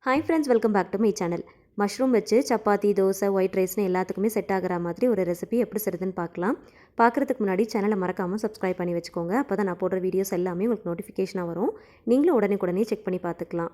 Hi friends, welcome back to my channel. Mushroom வச்சு chapati, dosa, white ரைஸ்னு எல்லாத்துக்குமே set ஆகிற மாதிரி ஒரு ரெசிபி எப்படி செய்யுதுன்னு பார்க்கலாம். பார்க்குறதுக்கு முன்னாடி சேனலை மறக்காமல் சப்ஸ்கிரைப் பண்ணி வச்சுக்கோங்க. அப்போ தான் நான் போடுற வீடியோஸ் எல்லாமே உங்களுக்கு நோட்டிஃபிகேஷனாக வரும். நீங்களும் உடனே செக் பண்ணி பார்த்துக்கலாம்.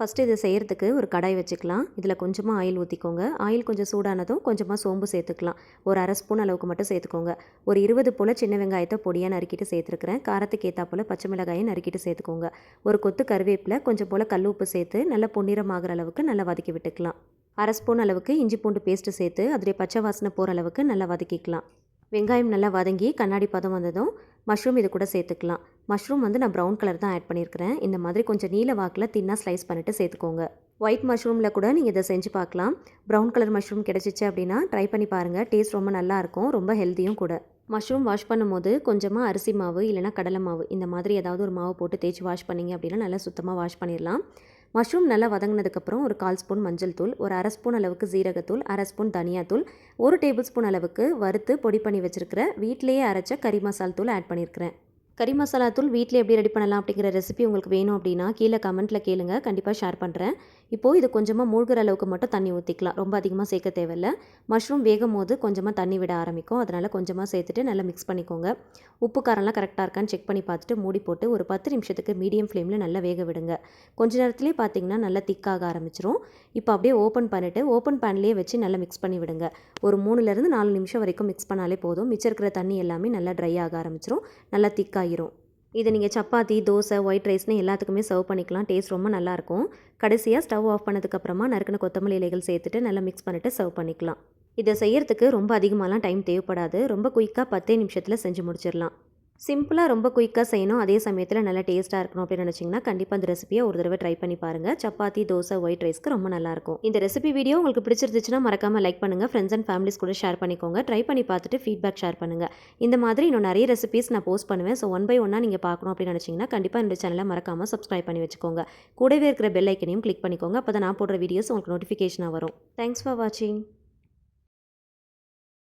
ஃபஸ்ட்டு இதை செய்கிறதுக்கு ஒரு கடாய் வச்சுக்கலாம். இதில் கொஞ்சமாக ஆயில் ஊற்றிக்கோங்க. ஆயில் கொஞ்சம் சூடானதும் கொஞ்சமாக சோம்பு சேர்த்துக்கலாம். ஒரு அரை ஸ்பூன் அளவுக்கு மட்டும் சேர்த்துக்கோங்க. ஒரு 20 போல் சின்ன வெங்காயத்தை பொடியாக நறுக்கிட்டு சேர்த்துருக்கிறேன். காரத்துக்கு ஏற்றா போல் பச்சை மிளகாயை நறுக்கிட்டு சேர்த்துக்கோங்க. ஒரு கொத்து கருவேப்பிலை, கொஞ்சம் போல் கல் உப்பு சேர்த்து நல்லா பொன்னிறமாகிற அளவுக்கு நல்லா வதக்கி விட்டுக்கலாம். அரை ஸ்பூன் அளவுக்கு இஞ்சி பூண்டு பேஸ்ட்டு சேர்த்து அதிலே பச்சை வாசனை போகிற அளவுக்கு நல்லா வதக்கிக்கலாம். வெங்காயம் நல்லா வதங்கி கண்ணாடி பதம் வந்ததும் மஷ்ரூம் இது கூட சேர்த்துக்கலாம். மஷ்ரூம் நான் ப்ரௌன் கலர் தான் ஆட் பண்ணியிருக்கிறேன். இந்த மாதிரி கொஞ்சம் நீல வாக்கில் தின்னாக ஸ்லைஸ் பண்ணிவிட்டு சேர்த்துக்கோங்க. ஒயிட் மஷ்ரூமில் கூட நீங்கள் இதை செஞ்சு பார்க்கலாம். ப்ரௌன் கலர் மஷ்ரூம் கிடச்சிச்சு அப்படின்னா ட்ரை பண்ணி பாருங்கள். டேஸ்ட் ரொம்ப நல்லாயிருக்கும், ரொம்ப ஹெல்த்தியும் கூட. மஷ்ரூம் வாஷ் பண்ணும்போது கொஞ்சமாக அரிசி மாவு இல்லைனா கடலை மாவு இந்த மாதிரி ஏதாவது ஒரு மாவு போட்டு தேய்ச்சி வாஷ் பண்ணிங்க அப்படின்னா நல்லா சுத்தமாக வாஷ் பண்ணிடலாம். மஷ்ரூம் நல்லா வதங்கினதுக்கப்புறம் ஒரு 1/4 ஸ்பூன் மஞ்சள் தூள், ஒரு அரை ஸ்பூன் அளவுக்கு ஜீரகத்தூள், அரை ஸ்பூன் தனியாத்தூள், 1 டேபிள் ஸ்பூன் அளவுக்கு வறுத்து பொடி பண்ணி வச்சுருக்கிற வீட்டிலேயே அரைச்ச கறி மசால் தூள் ஆட் பண்ணியிருக்கிறேன். கறி மசாலா தூள் வீட்டில் எப்படி ரெடி பண்ணலாம் அப்படிங்கிற ரெசிபி உங்களுக்கு வேணும் அப்படின்னா கீழே கமெண்ட்டில் கேளுங்க, கண்டிப்பாக ஷேர் பண்ணுறேன். இப்போது இது கொஞ்சமாக மூழ்கிற அளவுக்கு மட்டும் தண்ணி ஊற்றிக்கலாம். ரொம்ப அதிகமாக சேர்க்க தேவையில்லை. மஷ்ரூம் வேகும் போது கொஞ்சமாக தண்ணி விட ஆரம்பிக்கும். அதனால் கொஞ்சமாக சேர்த்துட்டு நல்லா மிக்ஸ் பண்ணிக்கோங்க. உப்பு காரம்லாம் கரெக்டாக இருக்கான்னு செக் பண்ணி பார்த்துட்டு மூடி போட்டு ஒரு 10 நிமிஷத்துக்கு மீடியம் ஃப்ளேமில் நல்லா வேக விடுங்க. கொஞ்ச நேரத்துலேயே பார்த்தீங்கன்னா நல்லா திக்காக ஆரம்பிச்சிரும். இப்போ அப்படியே ஓப்பன் பண்ணிவிட்டு ஓப்பன் பேன்லேயே வச்சு நல்லா மிக்ஸ் பண்ணி விடுங்க. ஒரு 3லேருந்து 4 நிமிஷம் வரைக்கும் மிக்ஸ் பண்ணாலே போதும். மிச்சம் இருக்கிற தண்ணி எல்லாமே நல்லா ட்ரை ஆக ஆரம்பிச்சிரும், நல்லா திக்காக. இதை நீங்கள் சப்பாத்தி, தோசை, ஒயிட் ரைஸ்னு எல்லாத்துக்குமே சர்வ் பண்ணிக்கலாம். டேஸ்ட் ரொம்ப நல்லாயிருக்கும். கடைசியாக ஸ்டவ் ஆஃப் பண்ணதுக்கப்புறமா நறுக்கின கொத்தமல்லி இலைகள் சேர்த்துட்டு நல்லா மிக்ஸ் பண்ணிவிட்டு சர்வ் பண்ணிக்கலாம். இதை செய்கிறதுக்கு ரொம்ப அதிகமாகலாம் டைம் தேவைப்படாது. ரொம்ப குயிக்காக 10 நிமிஷத்தில் செஞ்சு முடிச்சிடலாம். சிம்பிளாக ரொம்ப குயிக்காக செய்யணும், அதே சமயத்தில் நல்லா டேஸ்ட்டாக இருக்கணும் அப்படின்னு நினச்சிங்கன்னா கண்டிப்பாக அந்த ரெசிபியை ஒரு தடவை ட்ரை பண்ணி பாருங்கள். சப்பாத்தி, தோசை, ஒயிட் ரைஸ்க்கு ரொம்ப நல்லாயிருக்கும். இந்த ரெசிபி வீடியோ உங்களுக்கு பிடிச்சிருந்துச்சுன்னா மறக்காமல் லைக் பண்ணுங்கள். ஃப்ரெண்ட்ஸ் அண்ட் ஃபேமிலிஸ் கூட ஷேர் பண்ணிக்கோங்க. ட்ரை பண்ணி பார்த்துட்டு ஃபீட்பேக் ஷேர் பண்ணுங்கள். இந்த மாதிரி இன்னும் நிறைய ரெசிபிஸ் நான் போஸ்ட் பண்ணுவேன். ஸோ 1 by 1 நீங்கள் பார்க்கணும் அப்படின்னு நினச்சிங்கன்னா கண்டிப்பாக என்னோட சேனலை மறக்காமல் சப்ஸ்கிரைப் பண்ணி வச்சுக்கோங்க. கூடவே இருக்கிற பெல் ஐக்கனையும் கிளிக் பண்ணிக்கோங்க. அப்போ தான் நான் போடுற வீடியோஸ் உங்களுக்கு நோட்டிஃபிகேஷனாக வரும். தேங்க்ஸ் ஃபார் வாட்சிங்.